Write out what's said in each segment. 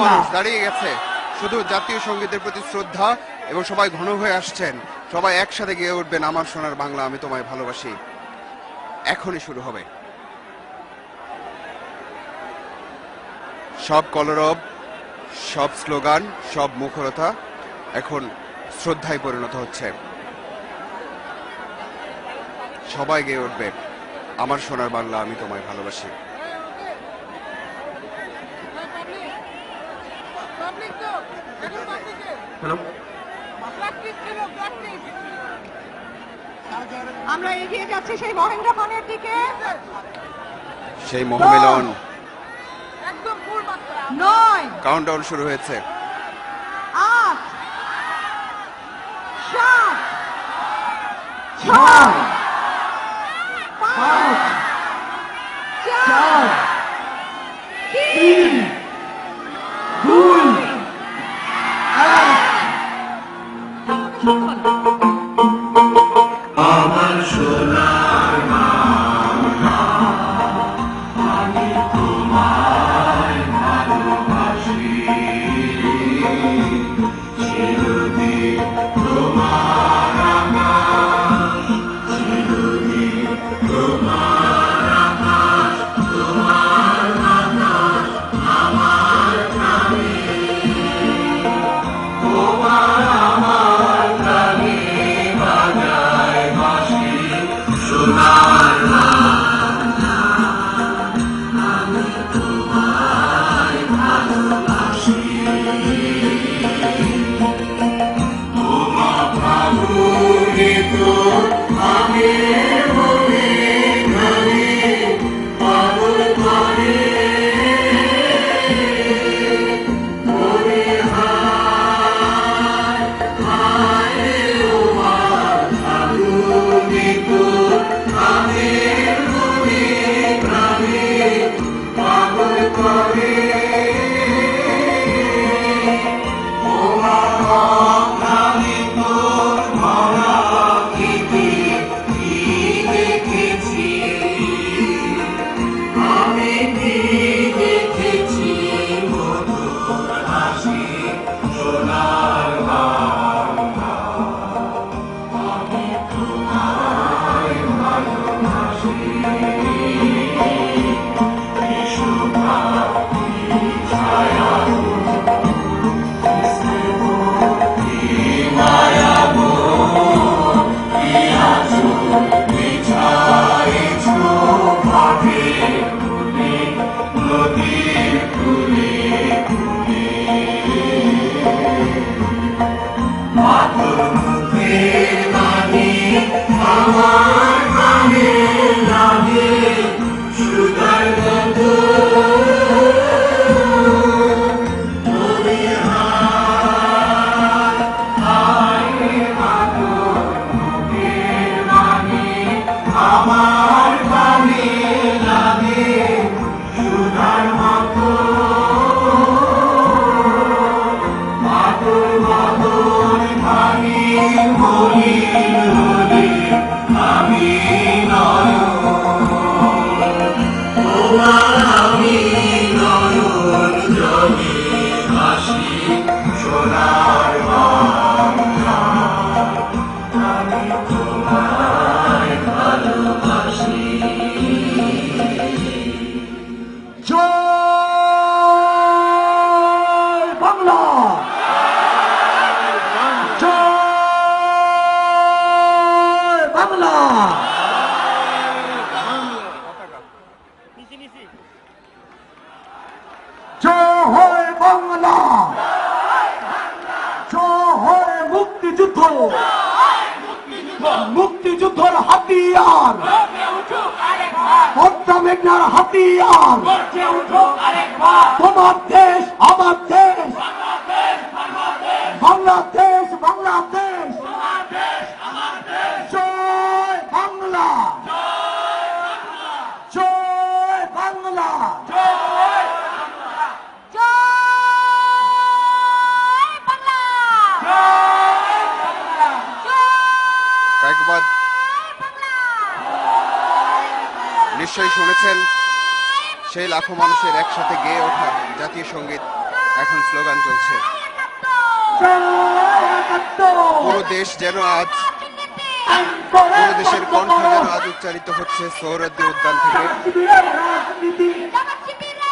মানুষ দাঁড়িয়ে গেছে শুধু জাতীয় সঙ্গীতের প্রতি শ্রদ্ধা এবং সবাই ঘন হয়ে আসছেন। সবাই একসাথে গেয়ে উঠবেন আমার সোনার বাংলা আমি তোমায় ভালোবাসি। এখনই শুরু হবে। সব কলরব, সব স্লোগান, সব মুখরতা এখন শ্রদ্ধায় পরিণত হচ্ছে। সবাই গেয়ে উঠবে আমার সোনার বাংলা আমি তোমায় ভালোবাসি। আমরা এগিয়ে যাচ্ছি সেই মহেন্দ্র খানের দিকে, সেই মহামিলন একদম ফুল মাত্রা। 9 কাউন্টডাউন শুরু হয়েছে। 8 7 6 5 4 3 2 আমার সোনার বাংলা আমি তোমায় ভালোবাসি, চিরদিন তোমার আকাশ, চিরদিন তোমার আকাশ, তোমার বাতাস আমার প্রাণে, তোমার আমার প্রাণে বাজায় বাঁশি সোনার বাংলা আমি তোমায় ভালোবাসি। তোমা ফাগুনে তো আমি মনে ঘরে পাগল করে মনে হায় হায় ও মা ফাগুনে তো আমি মনে ঘরে পাগল করে ও মা আমি তোর ভরা গীতে কি দেখেছি, আমি কি দেখেছি মধুর হাসি সোনার বাংলা আমি তোমায় ভালোবাসি। কি শোভা কি ছায়া কি স্নেহ কি মায়া গো, কি আঁচল বিছাইছ ঘাটের কূলে নদীর কূলে কূলে, মাতর মুখের বাণী আমার কানে লাগে সুধার গন্ধ, মনে হায় হায় রে মাতর মুখের বাণী আমার কানে লাগে সুধার মতো, মাতর মদন ভাঙি মলিন হলে আমি নয়ন, তোমার আমি নয়ন জলে ভাসি সোনার বাংলা আমি তোমায় ভালোবাসি। জয় বাংলা, জয় বাংলা। জয় হয় বাংলা, জয় হয় মুক্তিযুদ্ধ, মুক্তিযুদ্ধর হাতিয়ার, পদ্মা মেঘনার হাতিয়ার, তোমার দেশ আমার দেশ, বাংলাদেশ বাংলাদেশ, জয় বাংলা, জয় বাংলা, জয় বাংলা, একবার নিশ্চয়ই শুনেছেন সেই লাখো মানুষের একসাথে গেয়ে ওঠা জাতীয় সঙ্গীত এখন স্লোগান চলছে। জয় একাত্তর। পুরো দেশ যেন আজ, এক করে পুরো দেশের কণ্ঠ বঙ্গবন্ধু। যেন আজ উচ্চারিত হচ্ছে সোহরাওয়ার্দী উদ্যান থেকে। শিবিরের রাজনীতি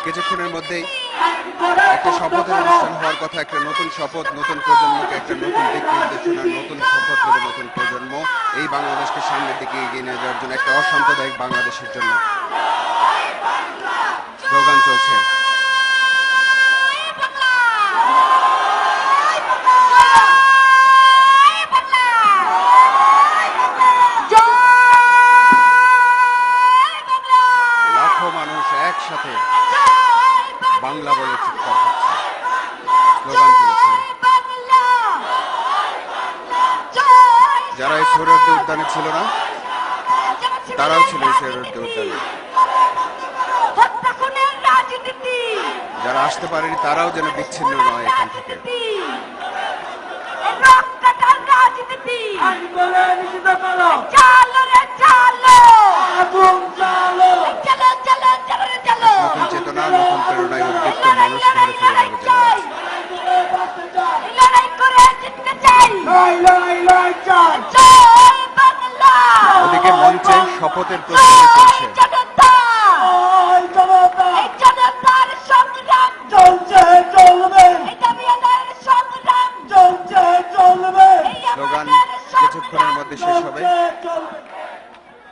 কিছুক্ষণের মধ্যেই এক করে একটা শপথের অনুষ্ঠান হওয়ার কথা, একটা নতুন শপথ, নতুন প্রজন্মকে একটা নতুন দিক নির্দেশনা, নতুন শপথ নেবে নতুন প্রজন্ম এই বাংলাদেশকে সামনের দিকে এগিয়ে নিয়ে যাওয়ার জন্য, একটা অসাম্প্রদায়িক বাংলাদেশের জন্য। স্লোগান চলছে। লাখো মানুষ একসাথে বাংলা বলে চিৎকার করছে, স্লোগান তুলেছে। যারা এই সোহরাওয়ার্দী উদ্যানে ছিল না, তারাও ছিল এই সোহরাওয়ার্দী উদ্যানে। যারা আসতে পারেনি তারাও যেন বিচ্ছিন্ন নয় এখান থেকে। এক করে নিষিদ্ধ করো। চালো রে চালো, আগুন চালো। চলো চলো চলো রে চলো। নতুন চেতনা, নতুন প্রেরণায় উদ্দীপ্ত মানুষ ঘরে ফিরে যাবে যেন আজ। লড়াই করে জিততে চাই। লড়াই লড়াই লড়াই চাই। জয় বাংলা। ওদিকে মঞ্চে শপথের প্রস্তুতি চলছে।